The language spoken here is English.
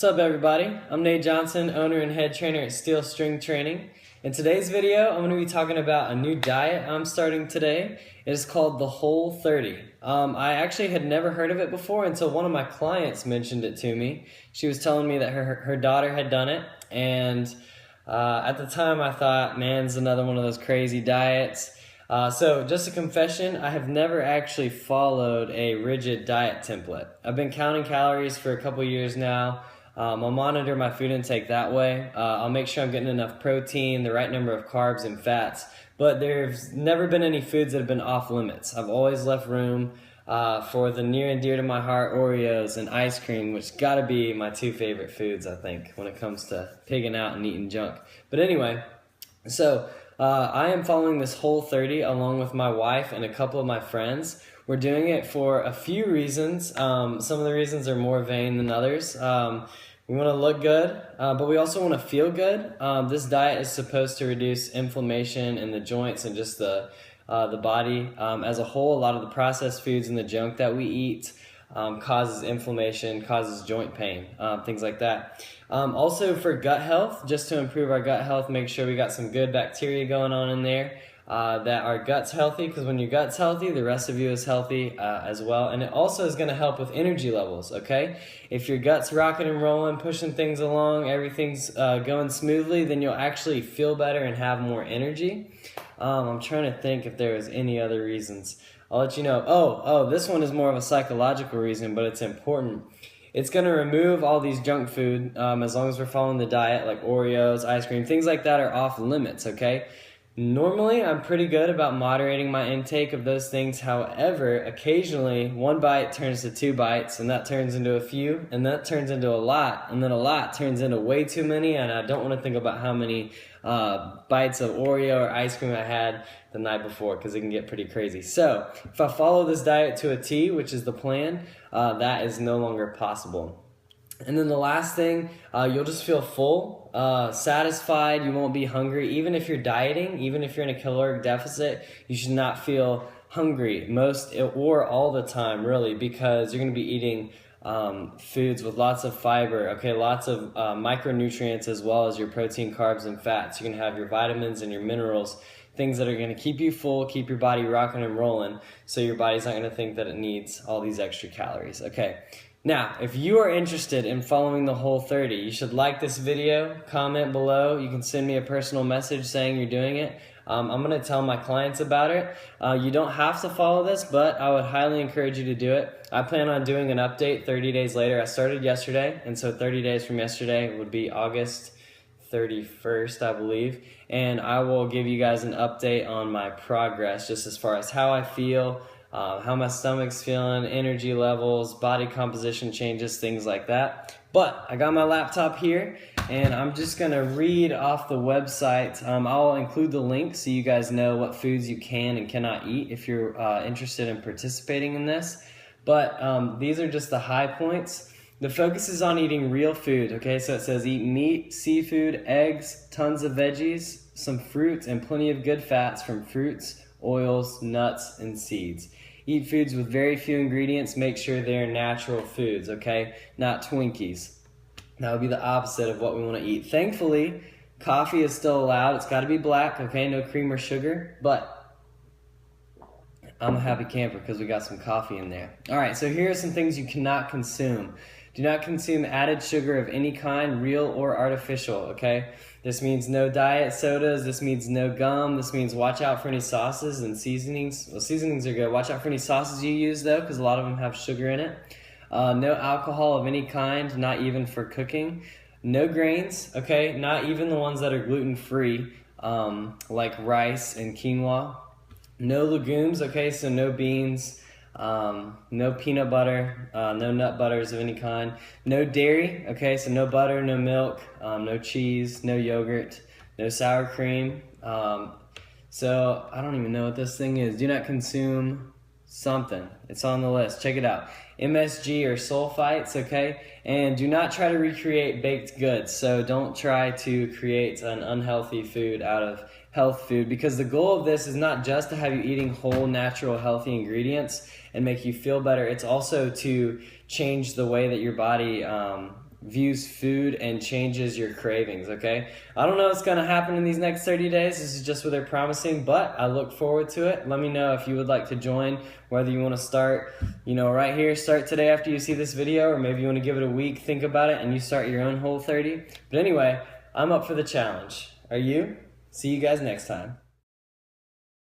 What's up, everybody? I'm Nate Johnson, owner and head trainer at Steel String Training. In today's video, I'm going to be talking about a new diet I'm starting today. It is called the Whole30. I actually had never heard of it before until one of my clients mentioned it to me. She was telling me that her daughter had done it, and at the time I thought, man, it's another one of those crazy diets. So just a confession, I have never actually followed a rigid diet template. I've been counting calories for a couple years now. I'll monitor my food intake that way. I'll make sure I'm getting enough protein, the right number of carbs and fats, but there's never been any foods that have been off limits. I've always left room for the near and dear to my heart Oreos and ice cream, which gotta be my two favorite foods, I think, when it comes to pigging out and eating junk. But anyway, so I am following this Whole30 along with my wife and a couple of my friends. We're doing it for a few reasons. Some of the reasons are more vain than others. We want to look good, but we also want to feel good. This diet is supposed to reduce inflammation in the joints and just the body as a whole. A lot of the processed foods and the junk that we eat causes inflammation, causes joint pain, things like that. Also for gut health, just to improve our gut health, make sure we got some good bacteria going on in there, that our gut's healthy, because when your gut's healthy, the rest of you is healthy as well. And it also is going to help with energy levels, okay? If your gut's rocking and rolling, pushing things along, everything's going smoothly, then you'll actually feel better and have more energy. I'm trying to think if there was any other reasons. I'll let you know. Oh, this one is more of a psychological reason, but it's important. It's going to remove all these junk food as long as we're following the diet, like Oreos, ice cream, things like that are off limits, okay? Normally, I'm pretty good about moderating my intake of those things. However, occasionally, one bite turns to 2 bites, and that turns into a few, and that turns into a lot, and then a lot turns into way too many, and I don't want to think about how many bites of Oreo or ice cream I had the night before, because it can get pretty crazy. So, if I follow this diet to a T, which is the plan, that is no longer possible. And then the last thing, you'll just feel full, satisfied, you won't be hungry. Even if you're dieting, even if you're in a caloric deficit, you should not feel hungry most or all the time, really, because you're going to be eating foods with lots of fiber, okay, lots of micronutrients, as well as your protein, carbs, and fats. You can have your vitamins and your minerals, things that are going to keep you full, keep your body rocking and rolling, so your body's not going to think that it needs all these extra calories, okay? Now, if you are interested in following the Whole30, you should like this video, comment below. You can send me a personal message saying you're doing it. I'm going to tell my clients about it. You don't have to follow this, but I would highly encourage you to do it. I plan on doing an update 30 days later. I started yesterday, and so 30 days from yesterday would be August 31st, I believe. And I will give you guys an update on my progress, just as far as how I feel, how my stomach's feeling, energy levels, body composition changes, things like that. But I got my laptop here, and I'm just going to read off the website. I'll include the link so you guys know what foods you can and cannot eat if you're interested in participating in this. But these are just the high points. The focus is on eating real food, okay? So it says eat meat, seafood, eggs, tons of veggies, some fruit, and plenty of good fats from fruits, oils, nuts, and seeds. Eat foods with very few ingredients. Make sure they're natural foods, okay? Not Twinkies. That would be the opposite of what we want to eat. Thankfully, coffee is still allowed. It's got to be black, okay? No cream or sugar, but I'm a happy camper because we got some coffee in there. All right, so here are some things you cannot consume. Do not consume added sugar of any kind, real or artificial, okay? This means no diet sodas. This means no gum. This means watch out for any sauces and seasonings. Well, seasonings are good. Watch out for any sauces you use, though, because a lot of them have sugar in it. No alcohol of any kind, not even for cooking. No grains, okay? Not even the ones that are gluten-free, like rice and quinoa. No legumes, okay? So no beans. No peanut butter, no nut butters of any kind, no dairy, okay, so no butter, no milk, no cheese, no yogurt, no sour cream. So I don't even know what this thing is. Do not consume something. It's on the list. Check it out. MSG or sulfites, okay? And do not try to recreate baked goods. So don't try to create an unhealthy food out of health food, because the goal of this is not just to have you eating whole, natural, healthy ingredients and make you feel better. It's also to change the way that your body views food and changes your cravings, okay? I don't know what's gonna happen in these next 30 days. This is just what they're promising, but I look forward to it. Let me know if you would like to join, whether you wanna start, right here, start today after you see this video, or maybe you wanna give it a week, think about it, and you start your own Whole30. But anyway, I'm up for the challenge. Are you? See you guys next time.